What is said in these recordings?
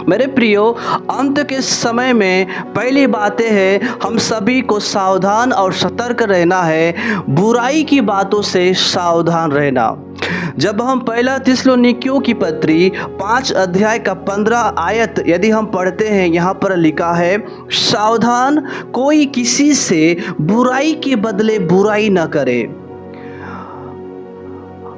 मेरे प्रियो, अंत के समय में पहली बातें हैं, हम सभी को सावधान और सतर्क रहना है, बुराई की बातों से सावधान रहना। जब हम पहला थिस्सलुनीकियों की पत्री 5 अध्याय का 15 आयत यदि हम पढ़ते हैं, यहाँ पर लिखा है, सावधान, कोई किसी से बुराई के बदले बुराई न करे।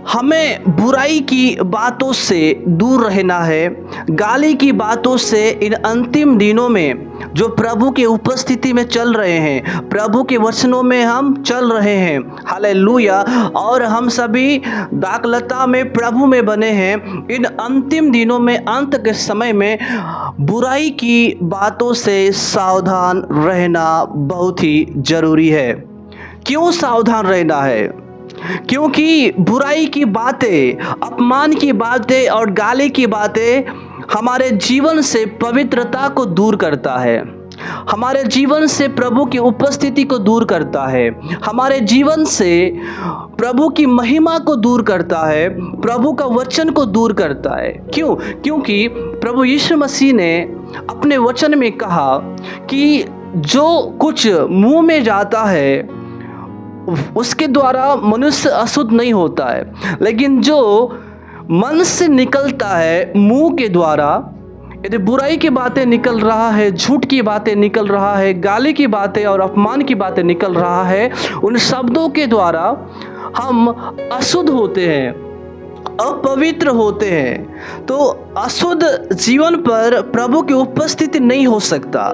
हमें बुराई की बातों से दूर रहना है, गाली की बातों से। इन अंतिम दिनों में जो प्रभु के उपस्थिति में चल रहे हैं, प्रभु के वचनों में हम चल रहे हैं, हालेलुया, और हम सभी दाखलता में प्रभु में बने हैं। इन अंतिम दिनों में, अंत के समय में बुराई की बातों से सावधान रहना बहुत ही जरूरी है। क्यों सावधान रहना है? क्योंकि बुराई की बातें, अपमान की बातें और गाली की बातें हमारे जीवन से पवित्रता को दूर करता है, हमारे जीवन से प्रभु की उपस्थिति को दूर करता है, हमारे जीवन से प्रभु की महिमा को दूर करता है, प्रभु का वचन को दूर करता है। क्यों? क्योंकि प्रभु यीशु मसीह ने अपने वचन में कहा कि जो कुछ मुंह में जाता है उसके द्वारा मनुष्य अशुद्ध नहीं होता है, लेकिन जो मन से निकलता है मुंह के द्वारा, यदि बुराई की बातें निकल रहा है, झूठ की बातें निकल रहा है, गाली की बातें और अपमान की बातें निकल रहा है, उन शब्दों के द्वारा हम अशुद्ध होते हैं, अपवित्र होते हैं। तो अशुद्ध जीवन पर प्रभु की उपस्थिति नहीं हो सकता।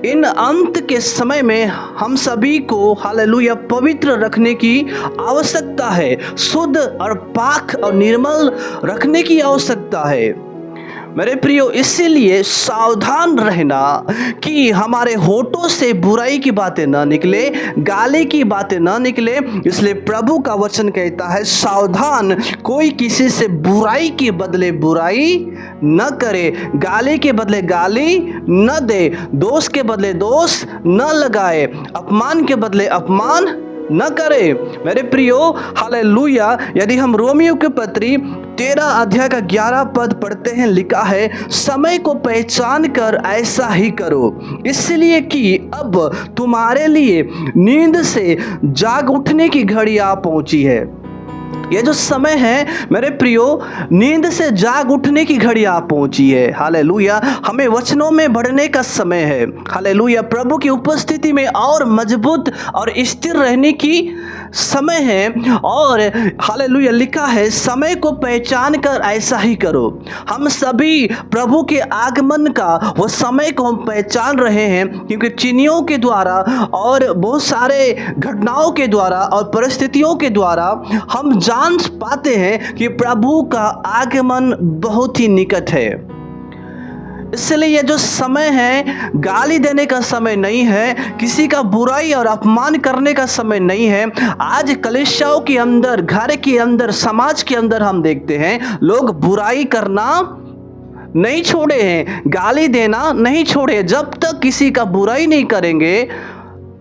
इन अंत के समय में हम सभी को हालेलुया पवित्र रखने की आवश्यकता है, शुद्ध और पाक और निर्मल रखने की आवश्यकता है। मेरे प्रियो, इसीलिए सावधान रहना कि हमारे होठों से बुराई की बातें ना निकले, गाली की बातें ना निकले। इसलिए प्रभु का वचन कहता है, सावधान, कोई किसी से बुराई के बदले बुराई न करे, गाली के बदले गाली न दे, दोष के बदले दोष न लगाए, अपमान के बदले अपमान न करे। मेरे प्रियो, हालेलुया, यदि हम रोमियो के पत्री 13 अध्याय का 11 पद पढ़ते हैं, लिखा है, समय को पहचान कर ऐसा ही करो, इसलिए कि अब तुम्हारे लिए नींद से जाग उठने की घड़ी आ पहुंची है। ये जो समय है मेरे प्रियो, नींद से जाग उठने की घड़ी आ पहुंची है। हालेलुया, हमें वचनों में बढ़ने का समय है। हालेलुया, प्रभु की उपस्थिति में और मजबूत और स्थिर रहने की समय है। और हालेलुया, लिखा है, समय को पहचान कर ऐसा ही करो। हम सभी प्रभु के आगमन का वो समय को हम पहचान रहे हैं, क्योंकि चिन्हों के द्वारा और बहुत सारे घटनाओं के द्वारा और परिस्थितियों के द्वारा हम जान पाते हैं कि प्रभु का आगमन बहुत ही निकट है। इसलिए ये जो समय है, गाली देने का समय नहीं है, किसी का बुराई और अपमान करने का समय नहीं है। आज कलीसियाओं के अंदर, घर के अंदर, समाज के अंदर हम देखते हैं लोग बुराई करना नहीं छोड़े हैं, गाली देना नहीं छोड़े। जब तक किसी का बुराई नहीं करेंगे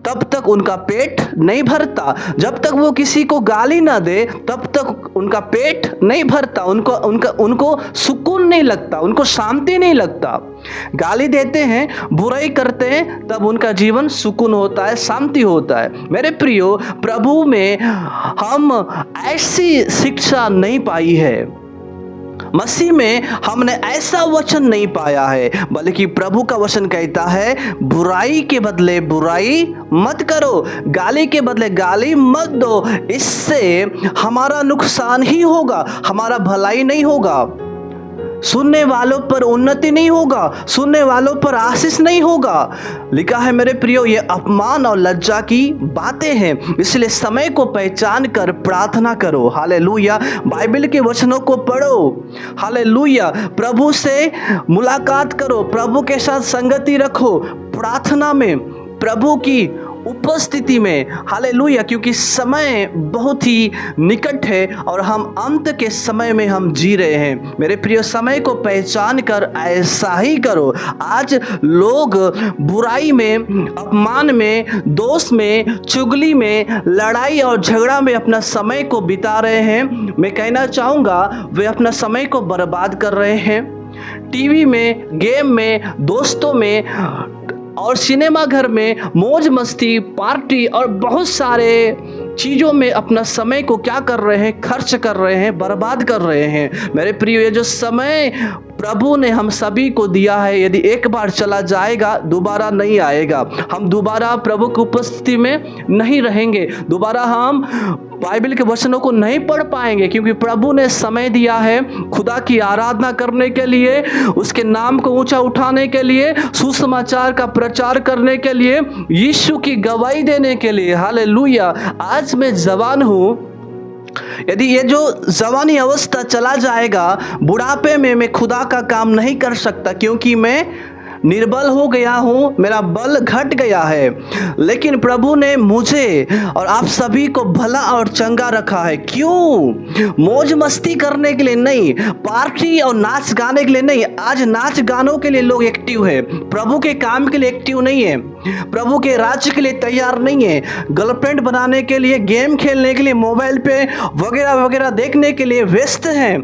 तब तक उनका पेट नहीं भरता, जब तक वो किसी को गाली ना दे तब तक उनका पेट नहीं भरता, उनको सुकून नहीं लगता, उनको शांति नहीं लगता। गाली देते हैं, बुराई करते हैं, तब उनका जीवन सुकून होता है, शांति होता है। मेरे प्रियो, प्रभु में हम ऐसी शिक्षा नहीं पाई है, मसीह में हमने ऐसा वचन नहीं पाया है, बल्कि प्रभु का वचन कहता है, बुराई के बदले बुराई मत करो, गाली के बदले गाली मत दो। इससे हमारा नुकसान ही होगा, हमारा भलाई नहीं होगा, सुनने वालों पर उन्नति नहीं होगा, सुनने वालों पर आशीष नहीं होगा। लिखा है मेरे प्रियो, ये अपमान और लज्जा की बातें हैं। इसलिए समय को पहचान कर प्रार्थना करो। हालेलुया, बाइबल के वचनों को पढ़ो। हालेलुया, प्रभु से मुलाकात करो, प्रभु के साथ संगति रखो, प्रार्थना में, प्रभु की उपस्थिति में। हालेलुया, क्योंकि समय बहुत ही निकट है और हम अंत के समय में हम जी रहे हैं। मेरे प्रिय, समय को पहचान कर ऐसा ही करो। आज लोग बुराई में, अपमान में, दोष में, चुगली में, लड़ाई और झगड़ा में अपना समय को बिता रहे हैं। मैं कहना चाहूँगा, वे अपना समय को बर्बाद कर रहे हैं। टीवी में, गेम में, दोस्तों में और सिनेमा घर में मौज मस्ती, पार्टी और बहुत सारे चीज़ों में अपना समय को क्या कर रहे हैं, खर्च कर रहे हैं, बर्बाद कर रहे हैं। मेरे प्रियो, ये जो समय प्रभु ने हम सभी को दिया है, यदि एक बार चला जाएगा दोबारा नहीं आएगा। हम दोबारा प्रभु की उपस्थिति में नहीं रहेंगे, दोबारा हम बाइबल के वचनों को नहीं पढ़ पाएंगे, क्योंकि प्रभु ने समय दिया है खुदा की आराधना करने के लिए, उसके नाम को ऊंचा उठाने के लिए, सुसमाचार का प्रचार करने के लिए, यीशु की गवाही देने के लिए। हालेलुया। आज मैं जवान हूँ, यदि ये जो जवानी अवस्था चला जाएगा, बुढ़ापे में मैं खुदा का काम नहीं कर सकता, क्योंकि मैं निर्बल हो गया हूँ, मेरा बल घट गया है। लेकिन प्रभु ने मुझे और आप सभी को भला और चंगा रखा है। क्यों? मौज मस्ती करने के लिए नहीं, पार्टी और नाच गाने के लिए नहीं। आज नाच गानों के लिए लोग एक्टिव है, प्रभु के काम के लिए एक्टिव नहीं है, प्रभु के राज्य के लिए तैयार नहीं है। गर्लफ्रेंड बनाने के लिए, गेम खेलने के लिए, मोबाइल पे वगैरह वगैरह देखने के लिए व्यस्त हैं।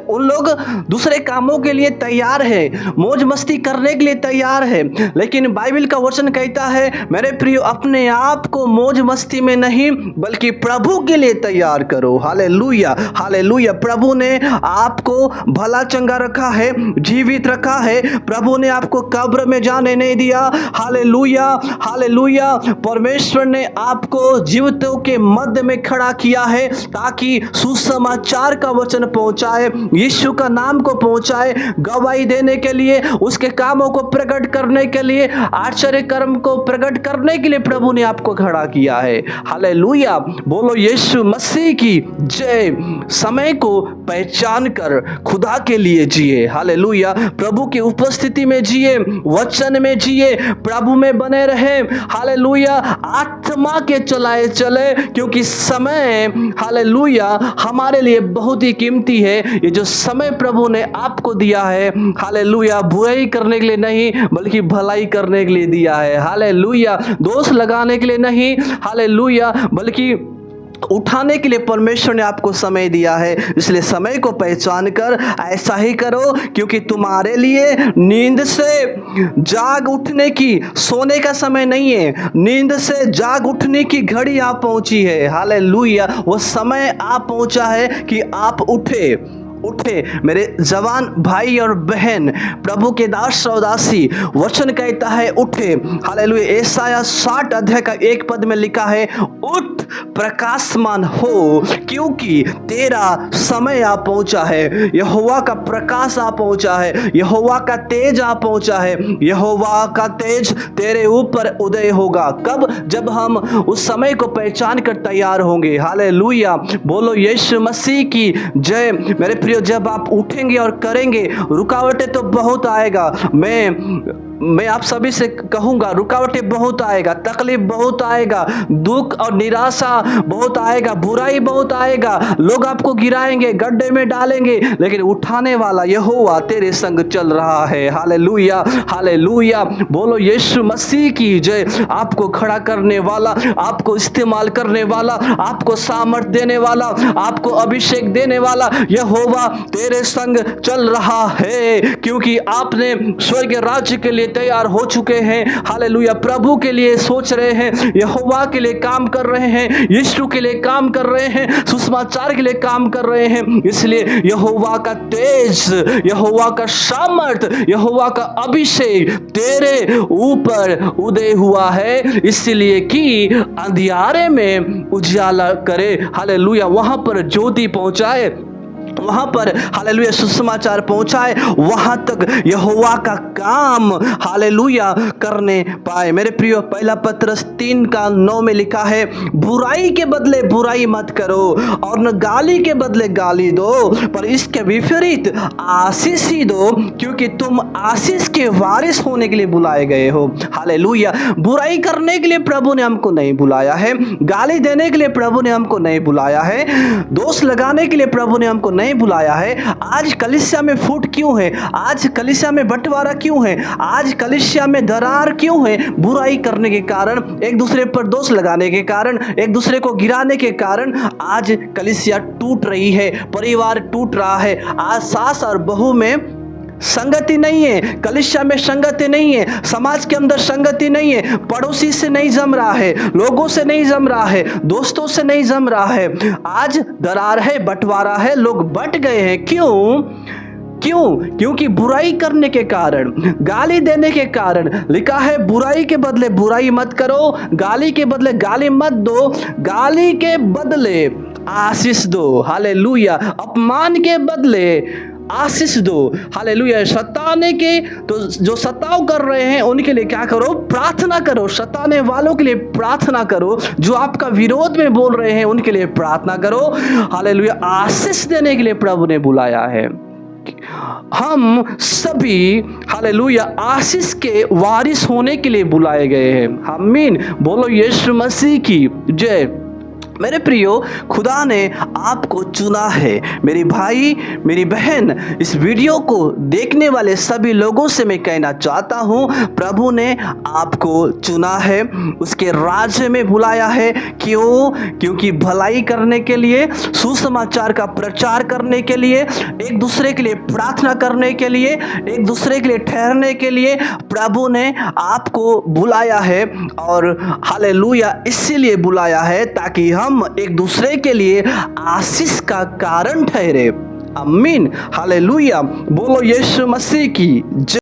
उन लोग दूसरे कामों के लिए तैयार है, मौज मस्ती करने के लिए तैयार है। लेकिन बाइबल का वचन कहता है, मेरे प्रियो, अपने आप को मौज मस्ती में नहीं बल्कि प्रभु के लिए तैयार करो। Hallelujah, hallelujah. प्रभु ने आपको भला चंगा रखा है, जीवित रखा है। प्रभु ने आपको कब्र में जाने नहीं दिया। Hallelujah, hallelujah. परमेश्वर ने आपको जीवितों के मध्य में खड़ा किया है ताकि सुसमाचार का वचन पहुंचाए, यीशु का नाम को पहुंचाए, गवाही देने के लिए, उसके कामों को प्रकट करने के लिए, आश्चर्य कर्म को प्रकट करने के लिए प्रभु ने आपको खड़ा किया है। हालेलुया। बोलो यीशु मसीह की जय। समय को पहचान कर खुदा के लिए जिए। हालेलुया। प्रभु की उपस्थिति में जिए, वचन में जिए, प्रभु में बने रहे। हालेलुया। आत्मा के चलाए चले, क्योंकि समय, हालेलुया, हमारे लिए बहुत ही कीमती है। ये जो समय प्रभु ने आपको दिया है, हालेलुया, बुराई करने के लिए नहीं बल्कि भलाई करने के लिए दिया है। हालेलुया। दोष लगाने के लिए नहीं, हालेलुया, बल्कि उठाने के लिए परमेश्वर ने आपको समय दिया है। इसलिए समय को पहचान कर ऐसा ही करो, क्योंकि तुम्हारे लिए नींद से जाग उठने की, सोने का समय नहीं है, नींद से जाग उठने की घड़ी आ पहुंची है। हालेलुया। वो समय आ पहुंचा है कि आप उठे। मेरे जवान भाई और बहन, प्रभु के दास और दासी, वचन कहता है उठे। हालेलुया। यशायाह 60 अध्याय का 1 पद में लिखा है, उठ प्रकाशमान हो, क्योंकि तेरा समय आ पहुंचा है। यहोवा का प्रकाश आ पहुंचा है, यहोवा का तेज आ पहुंचा है। यहोवा का तेज तेरे ऊपर उदय होगा। कब? जब हम उस समय को पहचान कर तैयार होंगे। हालेलुया। बोलो यीशु मसीह की जय। मेरे प्रियो, जब आप उठेंगे और करेंगे, रुकावटें तो बहुत आएगा। मैं आप सभी से कहूँगा, रुकावटें बहुत आएगा, तकलीफ बहुत आएगा, दुख और निराशा बहुत आएगा, बुराई बहुत आएगा, लोग आपको गिराएंगे, गड्ढे में डालेंगे, लेकिन उठाने वाला यहोवा तेरे संग चल रहा है। Hallelujah, hallelujah. बोलो यीशु मसीह की जय। आपको खड़ा करने वाला, आपको इस्तेमाल करने वाला, आपको सामर्थ देने वाला, आपको अभिषेक देने वाला यहोवा तेरे संग चल रहा है, क्योंकि आपने स्वर्ग राज्य के लिए तैयार हो चुके हैं। हालेलुया। प्रभु के लिए सोच रहे हैं, यहोवा के लिए काम कर रहे हैं, यीशु के लिए काम कर रहे हैं, सुसमाचार के लिए काम कर रहे हैं। इसलिए यहोवा का तेज, यहोवा का सामर्थ, यहोवा का अभिषेक तेरे ऊपर उदय हुआ है, इसलिए कि अंधियारे में उजाला करे। हालेलुया। वहां पर ज्योति पहुंचाए, वहां पर हालेलुया सुसमाचार पहुंचाए, वहां तक यहोवा का काम हालेलुया करने पाए। मेरे प्रियो, पहला पत्रस 3:9 में लिखा है, बुराई के बदले बुराई मत करो और न गाली के बदले गाली दो, पर इसके विपरीत आशीष ही दो, क्योंकि तुम आशीष के वारिस होने के लिए बुलाए गए हो। हालेलुया। बुराई करने के लिए प्रभु ने हमको नहीं बुलाया है, गाली देने के लिए प्रभु ने हमको नहीं बुलाया है, दोष लगाने के लिए प्रभु ने हमको नहीं बुलाया है। आज कलीसिया में फूट क्यों है? आज कलीसिया में बंटवारा क्यों है? आज कलीसिया में दरार क्यों है? बुराई करने के कारण, एक दूसरे पर दोष लगाने के कारण, एक दूसरे को गिराने के कारण आज कलीसिया टूट रही है, परिवार टूट रहा है। आज सास और बहू में संगति नहीं है, कलीसिया में संगति नहीं है, समाज के अंदर संगति नहीं है, पड़ोसी से नहीं जम रहा है, लोगों से नहीं जम रहा है, दोस्तों से नहीं जम रहा है। आज दरार है, बंटवारा है, लोग बंट गए हैं। क्यों? क्योंकि बुराई करने के कारण, गाली देने के कारण। लिखा है बुराई के बदले बुराई मत करो, गाली के बदले गाली मत दो, गाली के बदले आशीष दो। हालेलुया। अपमान के बदले आशीष दो। हालेलुया। सताने के तो जो सताव कर रहे हैं उनके लिए क्या करो? प्रार्थना करो। सताने वालों के लिए प्रार्थना करो। जो आपका विरोध में बोल रहे हैं उनके लिए प्रार्थना करो। हालेलुया। आशीष देने के लिए प्रभु ने बुलाया है। हम सभी हालेलुया आशीष के वारिस होने के लिए बुलाए गए हैं। आमीन। बोलो यीशु मसीह की जय। मेरे प्रियो, खुदा ने आपको चुना है। मेरे भाई, मेरी बहन, इस वीडियो को देखने वाले सभी लोगों से मैं कहना चाहता हूँ, प्रभु ने आपको चुना है, उसके राज्य में बुलाया है। क्यों? क्योंकि भलाई करने के लिए, सुसमाचार का प्रचार करने के लिए, एक दूसरे के लिए प्रार्थना करने के लिए, एक दूसरे के लिए ठहरने के लिए प्रभु ने आपको बुलाया है। और हालेलुया इसीलिए बुलाया है ताकि हम एक दूसरे के लिए आशीष का कारण ठहरे। आमीन। हालेलुया। बोलो यीशु मसीह की जय।